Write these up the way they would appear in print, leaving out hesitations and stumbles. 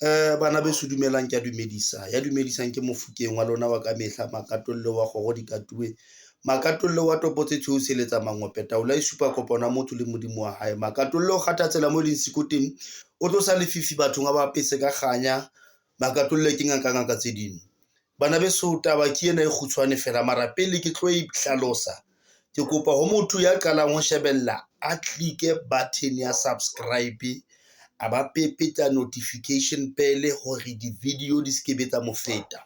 Bana beso dumelang, ke a dumedisa. Ya dumedisang ke Mofokeng wa lona wa ka mehla, makatollo wa kgoro dikatuwe, makatollo wa topo tse theoseletsa mangopeta taola e supa kopana motho le modimo wa hae, makatollo o kgatha tsela mo leng siko teng o tlosa lefifi bathong a ba apese ka kganya, makatollo ke ngaka tse ding. Bana beso taba ke ena e kgutshwane fela, mara pele ke tlo e hlalosa ke kopa ho motho ya qalang ho shebella a click button ya subscribe, a ba pepeta notification bell hore di-video di skebe tsa mofeta.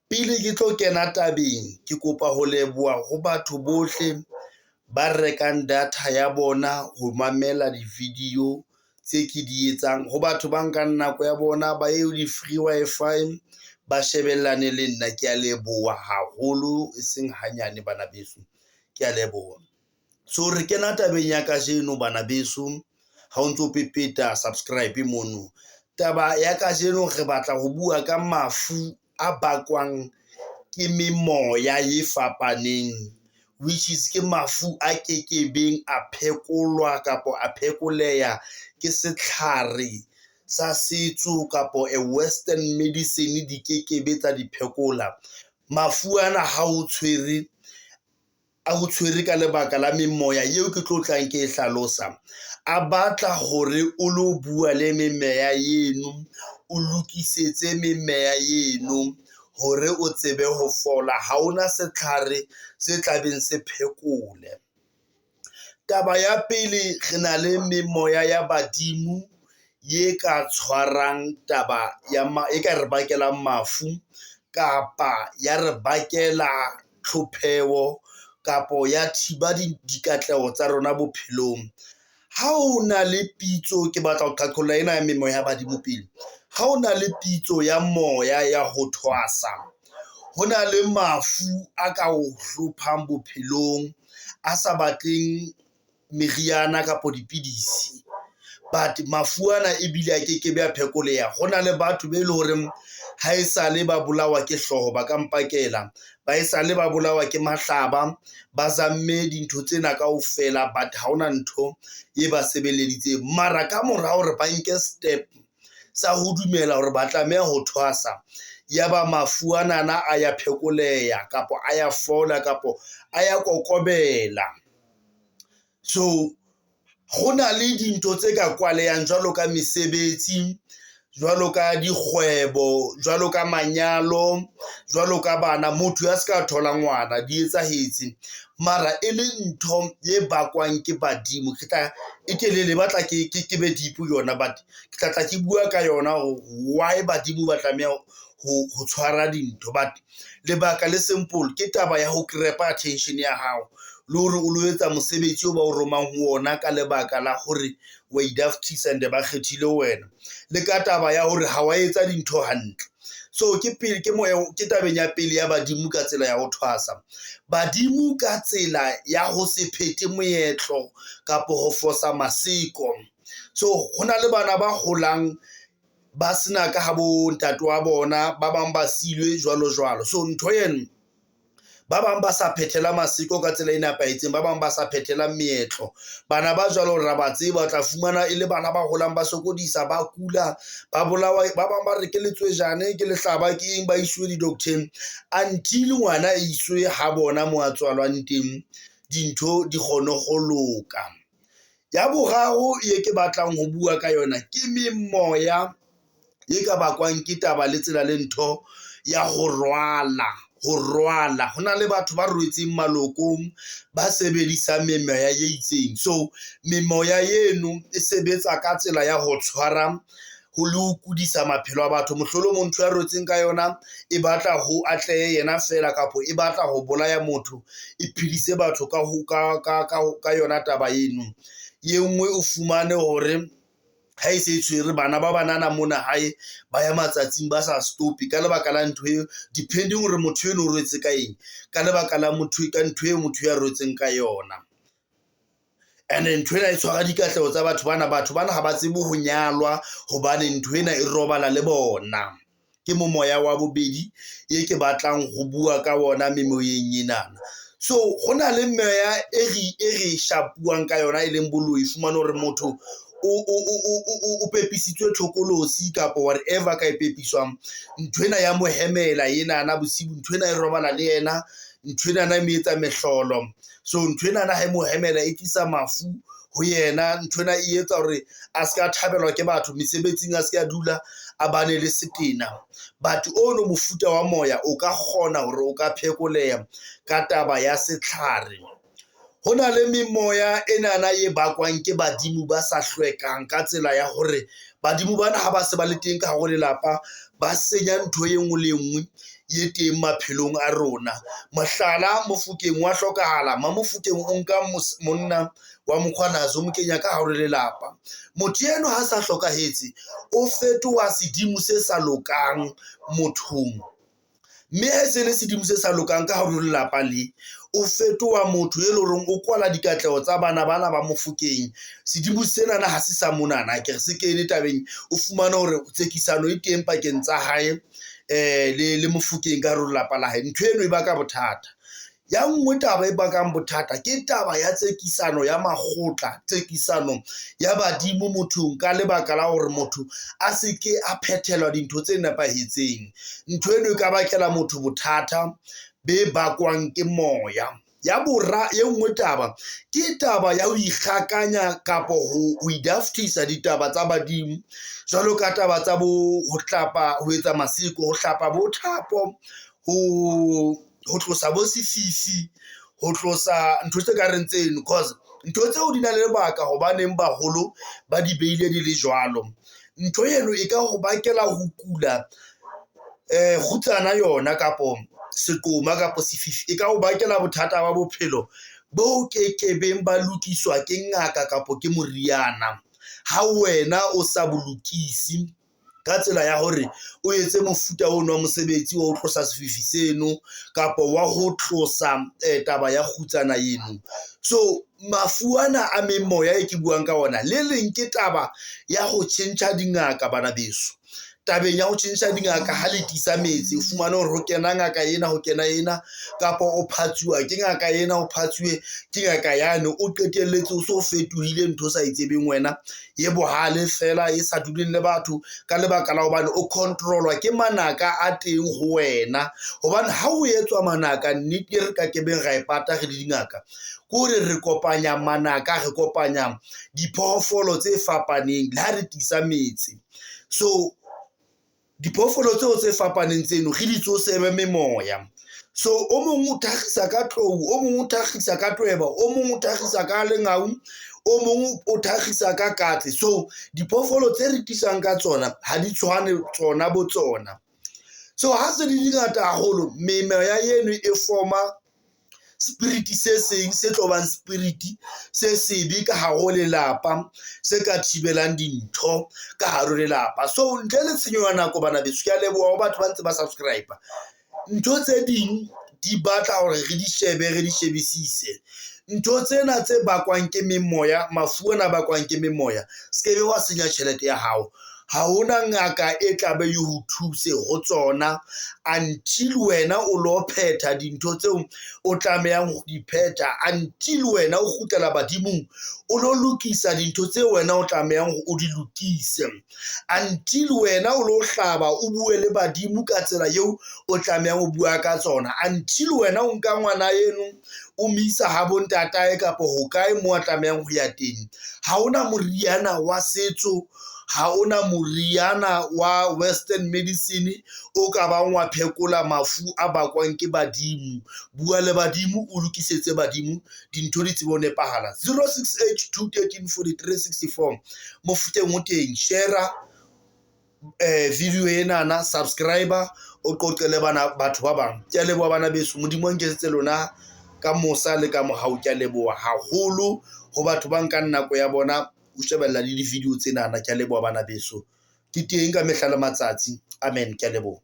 Pele ke tlo kena tabeng, ke kopa ho leboha ho batho bohle ba rekang data ya bona ho mamela di-video tse ke di etsang, ho batho ba nkang nako ya bona ba eo di-free wifi ba shebellane le nna. Ke a leboha haholo, e seng hanyane bana beso, ke a leboha. So re kena tabeng ya kajeno bana beso, ha o ntso pepeta subscribe mono. Taba ya kajeno re batla ho bua ka mafu a bakwang ke memoya e fapaneng, which is ke mafu a kekebeng a phekolwa kapo a phekoleha ke setlhare sa setso kapo a western medicine di kekebe tsa di phekola. Mafu ana ha o tshwere ka lebaka la memoya eo ke tlo tlang ke e hlalosa, a batla hore o lo bua le memeya yeno, o lokisetse memeya yeno hore o tsebe ho fola. Ha ona setlhare se tlabeng se phekole. Taba ya pele, re na le memoya ya badimo ye ka tshwarang taba ya e ka re bakelang mafu kapa ya re bakela tlhopheho kapo ya thiba dikatleho tsa rona bophelong. Ha o na le pitso, ke batla ho qaqolla ena ya memoya ya badimo pele. Ha o na le pitso ya moya ya ho thwasa, ho na le mafu a ka o hlophang bophelong, a sa batleng meriana kapo dipidisi, but mafu ana ebile a kekebe a phekoleha. Ho na le batho be le hore ha e sale ba bolawa ke hlooho ba ka mpakela, ba e sale ba bolawa ke mahlaba, ba zamme dintho tsena kaofela, but ha ona ntho e ba sebeleditseng. Mara ka mora hore ba nke step sa ho dumela hore ba tlameha ho thwasa, ya ba mafu anana a ya phekoleha kapo a ya fola kapo a ya kokobela. So ho na le dintho tse ka kwalehang jwalo ka mesebetsi, jwalo ka dikgwebo, jwalo ka manyalo, jwalo ka bana, motho ya ska thola ngwana, di etsahetse. Mara e le ntho e bakwang ke badimo. E telele, batla ke be deep yona, but ke tla ke bua ka yona why badimo ba tlameha ho tshwara dintho. But lebaka le simple, ke taba ya ho krepa attention ya hao, le hore o lo etsa mosebetsi o ba o romang ho ona ka lebaka la hore wa idaftisa and ba kgethile wena, le ka taba ya hore ha wa etsa dintho hantle. So ke tabeng ya pele ya badimo ka tsela ya ho thwasa. Badimo ka tsela ya ho se phethe moetlo kapo ho fosa masiko. So ho na le bana ba holang ba sena ka habo ntate wa bona, ba bang ba silwe jwalo. So ntho eno, ba bang ba sa phethela masiko ka tsela e nepahetseng, ba bang ba sa phethela meetlo. Bana ba jwalo ra ba tseba, tla fumana e le bana ba holang ba sokodisa, ba kula, ba bolawa, ba bang ba re ke letswejane, ke lehlaba, ke eng, ba iswe di-doctor-eng until ngwana e iswe ha bona mo a tswalwang teng, dintho di kgone ho loka. Ya boraro ye ke batlang ho bua ka yona ke memoya e ka bakwang ke taba le tsela le ntho ya ho rwala. Ho na le batho ba rwetseng malokong ba sebedisang memoya ye itseng. So memoya eno e sebetsa ka tsela ya ho tshwara, ho le ho kudisa maphelo a batho. Mohlolomong ntho ya rwetseng ka yona e batla ho atlehe yena fela, kapo e batla ho bolaya motho, e phedise batho ka yona taba eno. Ye nngwe o fumane hore ha e se tshwere bana ba banana mona hae ba ya matsatsing ba sa stopi ka lebaka la ntho eo, depending hore motho eno o rwetse ka eng, ka lebaka la ntho eo motho ya rwetseng ka yona. And ntho ena e tshwara dikatleho tsa batho bana ha ba tsebe ho nyalwa hobane ntho ena e robala le bona. Ke momoya wa bobedi e ke batlang ho bua ka ona memoyeng enana. So ho na le meya e re shapuang ka yona, e leng boloi. Fumana hore motho o pepisitswe thokolosi kapa whatever ka e pepiswang, ntho ena ya mo hemela enana bosibu, ntho ena e robala le yena, ntho ena e mo etsa mehlolo. So ntho ena ha e mo hemela e tlisa mafu ho yena, ntho ena e etsa hore a se ka thabelwa ke batho mesebetsing, a se ka dula a bane le setena. But ono mofuta wa moya o ka kgona hore o ka phekoleha ka taba ya setlhare. Ho na le memoya enana e bakwang ke badimo ba sa hlwekang ka tsela ya hore badimo bana ha ba se ba le teng ka hare lelapa, ba senya ntho e nngwe le nngwe ye teng maphelong a rona. Mohlala, Mofokeng wa hlokahala, Mofokeng o nka monna wa Mokgwanazi o mo kenya ka hare lelapa. Motho eno ha sa hlokahetse o fetoha sedimo se sa lokang mothong, mme ha se le sedimo se sa lokang ka hare lelapa le, o fetoha motho e leng hore o kwala dikatleho tsa bana ba Mofokeng. Sedimo sena ha se sa monana ke re se kene tabeng, o fumana hore tsekisano e teng pakeng tsa hae le Mofokeng ka hare lelapa la hae. Ntho eno e baka bothata. Ya nngwe taba e bakang bothata ke taba ya tsekisano ya makgotla, tsekisano ya badimo mothong, ka lebaka la hore motho a se ke a phethelwa dintho tse nepahetseng. Ntho eno e ka bakela motho bothata be bakwang ke moya. Ya bora e nngwe taba ke taba ya ho ikgakanya kapo ho idaftisa ditaba tsa badimo, jwalo ka taba tsa bo ho hlapa, ho etsa masiko, ho hlapa bo thapo, ho tlosa bo sefifi, ho tlosa ntho tse ka reng tseno, cause ntho tseo di na le lebaka hobaneng baholo ba di beile di le jwalo. Ntho eno e ka ho bakela ho kula kgutsana yona kapo seqoma kapo sefifi, e ka ho bakela bothata ba bophelo bo kekebeng ba lokiswa ke ngaka kapo ke moriana ha wena o sa bolokisi, ka tsela ya hore o etse mofuta ono wa mosebetsi wa ho tlosa sefifi seno kapo wa ho tlosa taba ya kgutsana eno. So mafu ana a memoya e ke buang ka ona, le leng ke taba ya ho tjhentjha dingaka bana beso. Tabeng ya ho tjhentjha dingaka ha le tisa metsi, o fumane hore ho kena ngaka ena, ho kena ena, kapo o phatsuwa ke ngaka ena, o phatsuwe ke ngaka yane, o qetelletse o so fetohile ntho sa itsebeng wena, ye bohale fela e sa duleng le batho ka lebaka la hobane o controlwa ke manaka a teng ho wena. Hobane ha o etswa manaka, nnete re ka kebeng ra e pata re le dingaka, ke hore re kopanya manaka, re kopanya diphoofolo tse fapaneng le ha re tisa metsi. So diphoofolo tseo tse fapaneng tseno re di tsosebe memoya. So o mong o thagisa ka tlou, o mong o thagisa ka tweba, o mong o thagisa ka lengau, o mong o thagisa ka katse. So diphoofolo tse re tisang ka tsona ha di tshwane tsona bo tsona. So ha se di dingata haholo, memoya eno e forma spirit se seng se tlo bang spirit se sebe ka hare ho lelapa, se ka thibelang dintho ka hare ho lelapa. So ntle le tshenyo ya nako bana beso, ke a leboha ho batho ba ntse ba subscribe. Ntho tse ding di batla hore re di shebe, re di shebisise. Ntho tsena tse bakwang ke memoya, mafu ana bakwang ke memoya, se ke be wa senya tjhelete ya hao. Ha hona ngaka e tlabe e ho thuse ho tsona until wena o lo phetha dintho tseo o tlamehang ho di phetha, until wena o kgutlela badimong o lo lokisa dintho tseo wena o tlamehang ho o di lokise, until wena o lo hlaba o bue le badimo ka tsela eo o tlamehang ho bua ka tsona, until wena o nka ngwana eno o misa ha bontatae kapo ho kae mo a tlamehang ho ya teng. Ha hona moriana wa setso, ha ona moriana wa western medicine o ka bang wa phekola mafu a bakwang ke badimo. Bua le badimo, o lokisetse badimo dintho di tsebe ho nepahala. 068 213 43 64 Mofokeng o teng. Share video enana, subscriber, o qoqele bana batho ba bang. Ke a leboha bana beso, modimo a nketsetse lona ka mosa le ka mohau. Ke a leboha haholo ho batho ba nkang nako ya bona o shebella le di-video tsenana. Ke a leboha bana beso, ke teng ka mehla le matsatsi. Amen. Ke a leboha.